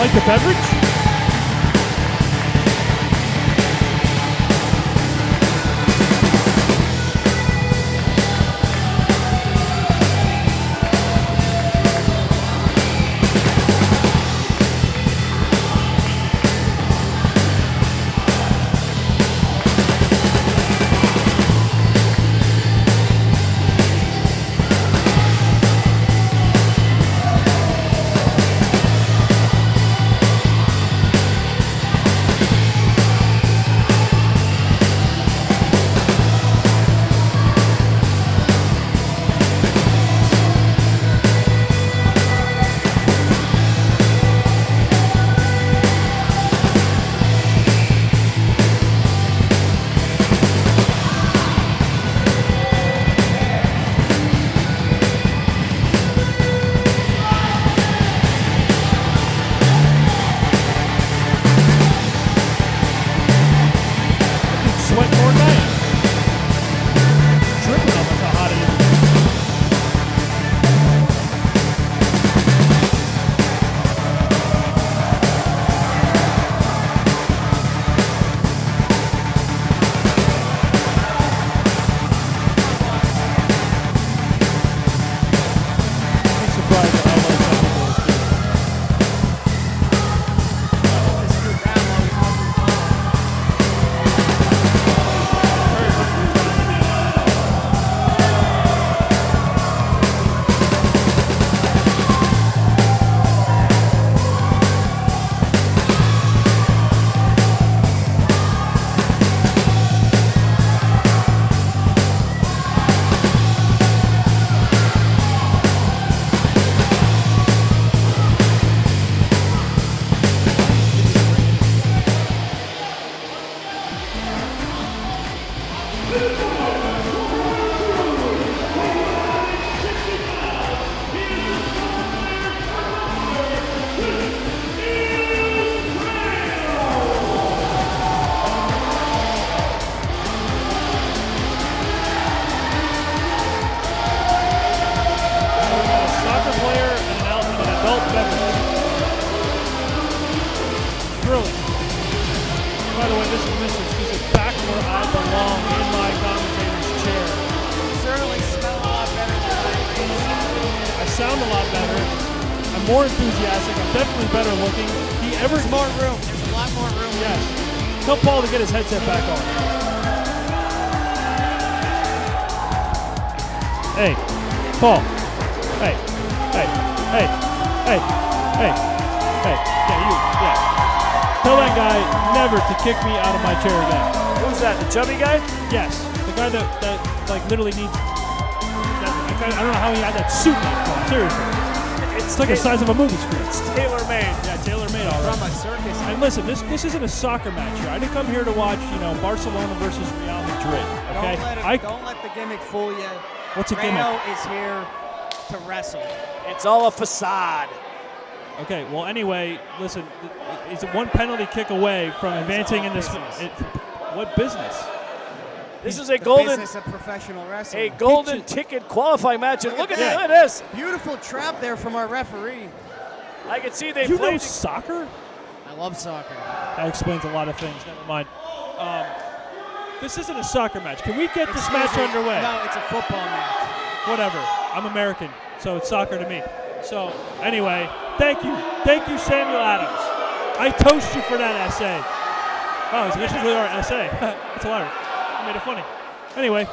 Like the beverage? By the way, this is back where I belong, in my commentator's chair. You certainly smell a lot better tonight. I sound a lot better. I'm more enthusiastic. I'm definitely better looking. There's more room. There's a lot more room. Yes. Tell Paul to get his headset back on. Hey, Paul. Hey, hey, hey, hey, hey, hey. Yeah, you. Yeah. Tell that guy never to kick me out of my chair again. Who's that, the chubby guy? Yes, the guy that like literally needs. I don't know how he had that suit made for him. Seriously, it's like the size of a movie screen. It's tailor-made. Yeah, tailor-made. All right. From a circus. And listen, this isn't a soccer match here. I didn't come here to watch, Barcelona versus Real Madrid. Okay. Don't let the gimmick fool you. What's a gimmick? Rayo is here to wrestle. It's all a facade. Okay, well, anyway, listen, it's one penalty kick away from advancing in this. What business? This is a golden business of professional wrestling. A golden ticket qualifying match, and look at this. Beautiful trap there from our referee. I can see they You know played soccer? I love soccer. That explains a lot of things. Never mind. This isn't a soccer match. Can we get this match underway? No, it's a football match. Whatever. I'm American, so it's soccer to me. So, anyway, thank you, Samuel Adams. I toast you for that essay. Oh, it's really our essay. That's hilarious. I made it funny. Anyway.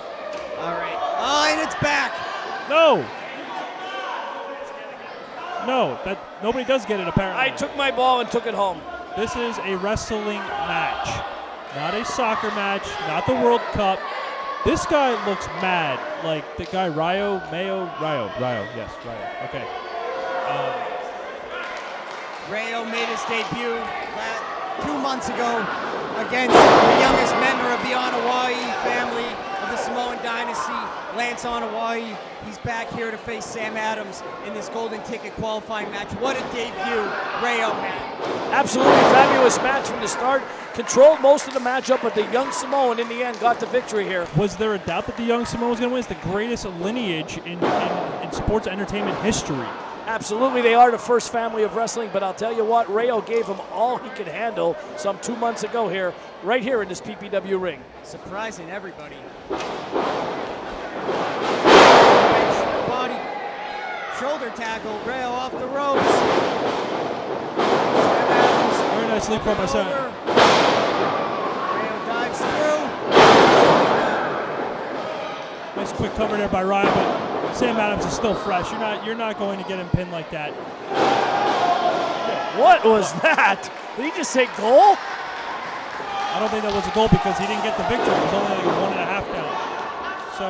All right. Oh, and it's back. No. No, nobody does get it apparently. I took my ball and took it home. This is a wrestling match, not a soccer match, not the World Cup. This guy looks mad, like the guy Rayo, yes, Rayo. Okay. Rayo made his debut 2 months ago against the youngest member of the Onawai family of the Samoan dynasty, Lance Onawai. He's back here to face Sam Adams in this golden ticket qualifying match. What a debut Rayo had. Absolutely fabulous match from the start. Controlled most of the matchup, but the young Samoan in the end got the victory here. Was there a doubt that the young Samoan was going to win? It's the greatest lineage in sports entertainment history. Absolutely, they are the first family of wrestling, but I'll tell you what, Rayo gave him all he could handle some 2 months ago here, right here in this PPW ring. Surprising everybody. Body, shoulder tackle, Rayo off the ropes. Very nice leap from my side. Rayo dives through. Nice quick cover there by Rayo, but Sam Adams is still fresh. You're not going to get him pinned like that. What was that? Did he just say goal? I don't think that was a goal because he didn't get the victory. It was only like a 1.5 count. So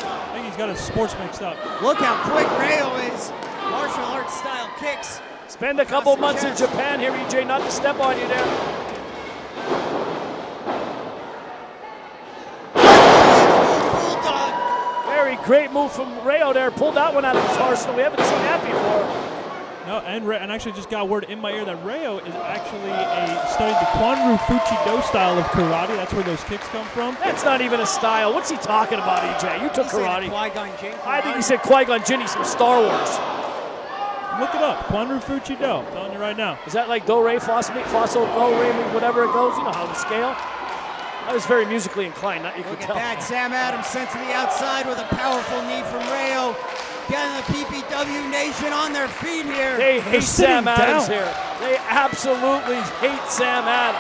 I think he's got his sports mixed up. Look how quick Rayo is. Martial arts style kicks. Spend a couple months in Japan here, EJ, not to step on you there. Very great move from Rayo there. Pulled that one out of his arsenal. We haven't seen that before. No, and actually just got word in my ear that Rayo is actually studied the Kwanru Fuchi-Do style of karate. That's where those kicks come from. That's not even a style. What's he talking about, EJ? You took karate. Qui-Gon Jinn. I think he said Qui-Gon Jinn. He's from Star Wars. Look it up. Kwanru Fuchi-Do. I'm telling you right now. Is that like do, re, fa, mi, fa, sol, do, re, mi, whatever it goes? You know how to scale. I was very musically inclined, not you could tell. Look at that. Sam Adams sent to the outside with a powerful knee from Rayo. Getting the PPW Nation on their feet here. They hate Sam Adams here. They absolutely hate Sam Adams.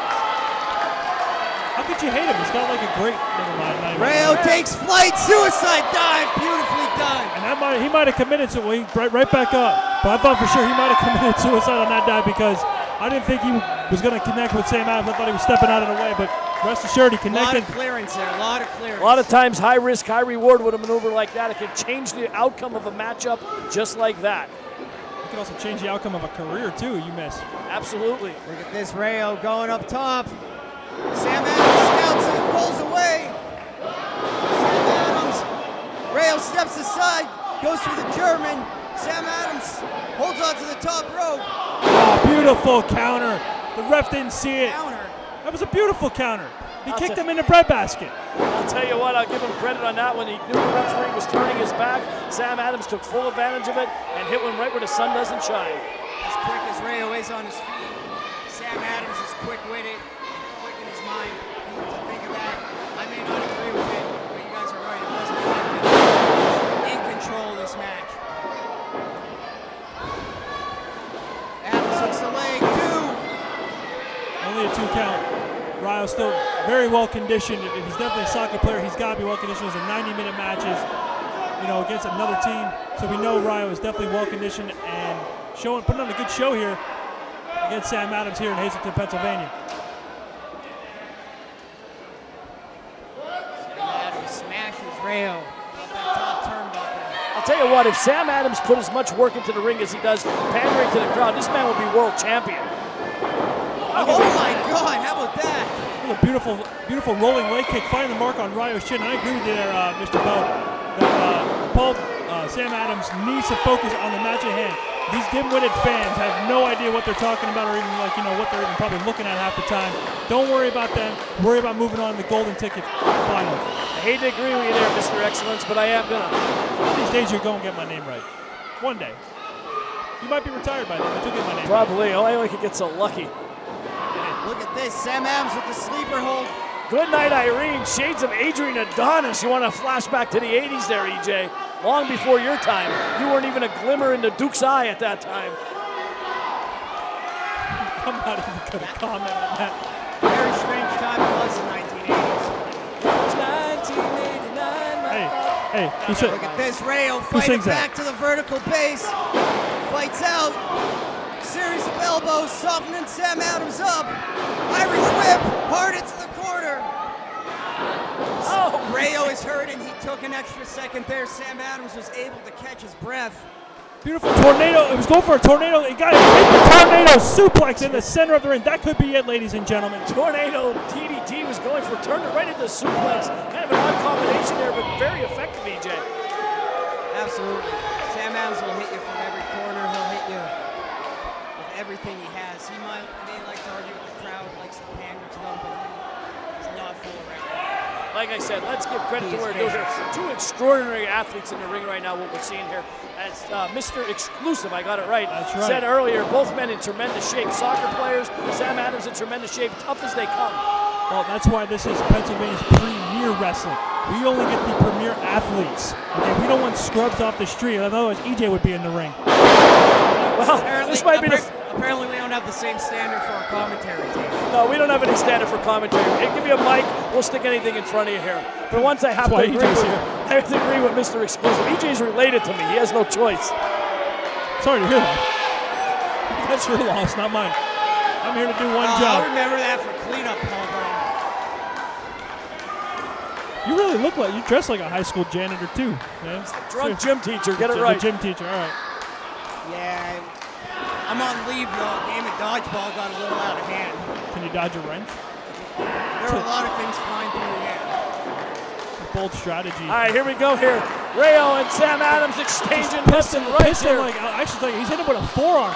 How could you hate him? He's got like a great. Never mind. Rayo takes flight, suicide dive, beautifully done. And that he might have committed to right back up. But I thought for sure he might have committed suicide on that dive because I didn't think he was going to connect with Sam Adams. I thought he was stepping out of the way, but rest assured he connected. A lot of clearance there, a lot of clearance. A lot of times, high risk, high reward with a maneuver like that. It can change the outcome of a matchup just like that. It can also change the outcome of a career too. You miss. Absolutely. Look at this Rayo going up top. Sam Adams scouts it, rolls away. Sam Adams, Rayo steps aside, goes for the German. Sam Adams holds on to the top rope. Oh, beautiful counter. The ref didn't see it. Counter. That was a beautiful counter. He kicked him in the breadbasket. I'll tell you what, I'll give him credit on that one. He knew the referee was turning his back. Sam Adams took full advantage of it and hit one right where the sun doesn't shine. As quick as Rayo is on his feet, Sam Adams is quick-witted and quick in his mind. You need to think of that. I may not agree with it, but you guys are right. It wasn't effective. He's in control of this match. Adams hooks the leg, two. Only a 2 count. Rayo's still very well conditioned. If he's definitely a soccer player, he's got to be well conditioned. Those are 90-minute matches, against another team. So we know Rayo is definitely well conditioned and putting on a good show here against Sam Adams here in Hazleton, Pennsylvania. Sam Adams smashes Rayo off that top turnbuckle. I'll tell you what, if Sam Adams put as much work into the ring as he does pandering to the crowd, this man will be world champion. Oh my God, how about that? A beautiful, beautiful rolling leg kick, finding the mark on Rayo's chin. And I agree with you there, Mr. Bowe. Sam Adams needs to focus on the match at hand. These dim-witted fans have no idea what they're talking about or even what they're even probably looking at half the time. Don't worry about them. Worry about moving on to the golden ticket finals. I hate to agree with you there, Mr. Excellence, but I am gonna. One of these days you're going to get my name right. One day. You might be retired by then, but you'll get my name Probably. right. Only I could get so lucky. Look at this, Sam Adams with the sleeper hold. Good night, Irene. Shades of Adrian Adonis. You want to flash back to the 80s there, EJ. Long before your time. You weren't even a glimmer in the Duke's eye at that time. I'm not even going to comment on that. Very strange time it was in 1980s. It was 1989. Hey, look at this, Rayo fighting back to the vertical base. Fights out. Series of elbows, softening Sam Adams up. Irish whip, hard into the corner. Oh, Rayo is hurt and he took an extra second there. Sam Adams was able to catch his breath. Beautiful tornado. It was going for a tornado. It got hit the tornado suplex in the center of the ring. That could be it, ladies and gentlemen. Tornado DDT was going for turn right into suplex. Kind of an odd combination there, but very effective, EJ. Absolutely. Sam Adams will hit you from every corner. He'll hit you everything he has. He may like to argue with the crowd, likes to pander to them, but he's not full around. like I said, let's give credit to where it goes here. Two extraordinary athletes in the ring right now, what we're seeing here. As Mr. Exclusive, I got it right, said earlier, both men in tremendous shape. Soccer players, Sam Adams in tremendous shape, tough as they come. Well, that's why this is Pennsylvania's premier wrestling. We only get the premier athletes. Okay, we don't want scrubs off the street. Otherwise, EJ would be in the ring. Well, this might be apparently we don't have the same standard for our commentary team. No, we don't have any standard for commentary. Hey, give me a mic, we'll stick anything in front of you here. But once I have to agree with Mr. Exclusive. EJ's related to me, he has no choice. Sorry to hear that. That's your loss, not mine. I'm here to do one job. I'll remember that for cleanup, Paul. You really look like, you dress like a high school janitor too, man. Drunk gym teacher, get it right. The gym teacher, all right. Yeah, I'm on leave though. Game of dodgeball got a little out of hand. Can you dodge a wrench? There are a lot of things flying through the air. Bold strategy. All right, here we go here. Rayo and Sam Adams exchanging left and right here. Like, I actually think he's hitting with a forearm.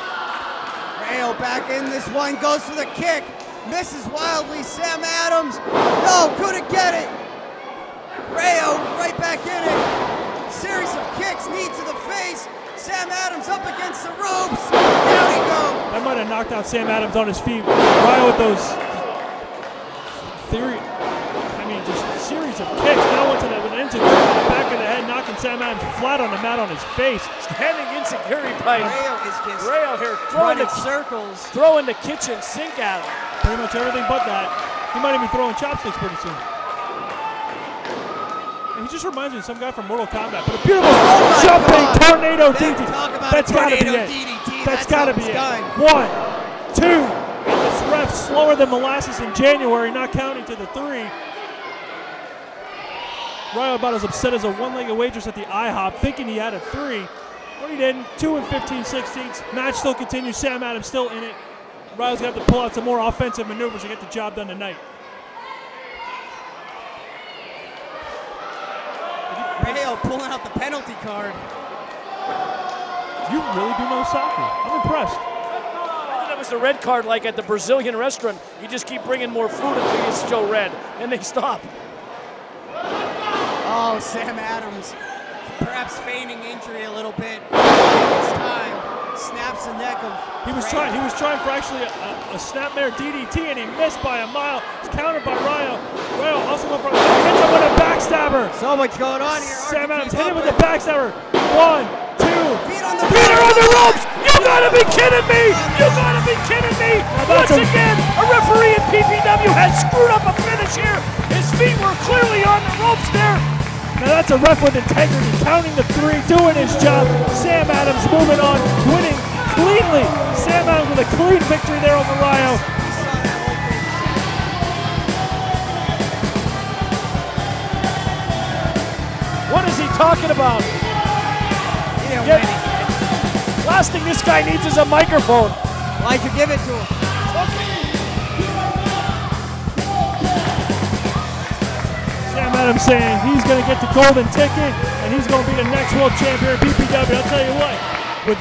Rayo back in this one, goes for the kick. Misses wildly, Sam Adams. No, couldn't get it. Rayo right back in it. Series of kicks, knee to the face. Sam Adams up against the ropes. Down he goes. That might have knocked out Sam Adams on his feet. Rayo with those just series of kicks. Now went to the back of the head, knocking Sam Adams flat on the mat on his face. Standing insecurity by Rayo here, throwing the kitchen sink at him. Pretty much everything but that. He might even be throwing chopsticks pretty soon. He just reminds me of some guy from Mortal Kombat, but a beautiful jumping tornado DDT. That's got to be it. That's got to be it. 1, 2, and this ref slower than molasses in January, not counting to the 3. Rayo about as upset as a one-legged waitress at the IHOP, thinking he had a 3. But he didn't. 2 and 15/16. Match still continues. Sam Adams still in it. Rayo's going to have to pull out some more offensive maneuvers to get the job done tonight. Rayo pulling out the penalty card. You really do know soccer. I'm impressed. That was the red card like at the Brazilian restaurant. You just keep bringing more food until you show red, and they stop. Oh, Sam Adams, perhaps feigning injury a little bit. This time, snaps the neck of He was trying for actually a snapmare DDT, and he missed by a mile. It's countered by Rayo. Rayo also went for hits him with a backstabber. So much going on here. Sam Adams hit him with a backstabber. 1, 2. Feet on the ropes. You gotta be kidding me. You gotta be kidding me. Once again, a referee in PPW has screwed up a finish here. His feet were clearly on the ropes there. Now that's a ref with integrity, counting the 3, doing his job. Sam Adams moving on, winning cleanly. Sam Adams with a clean victory there over Rayo. What is he talking about? Last thing this guy needs is a microphone. Why'd you give it to him? Sam Adams saying he's going to get the golden ticket and he's going to be the next world champion at PPW. I'll tell you what, with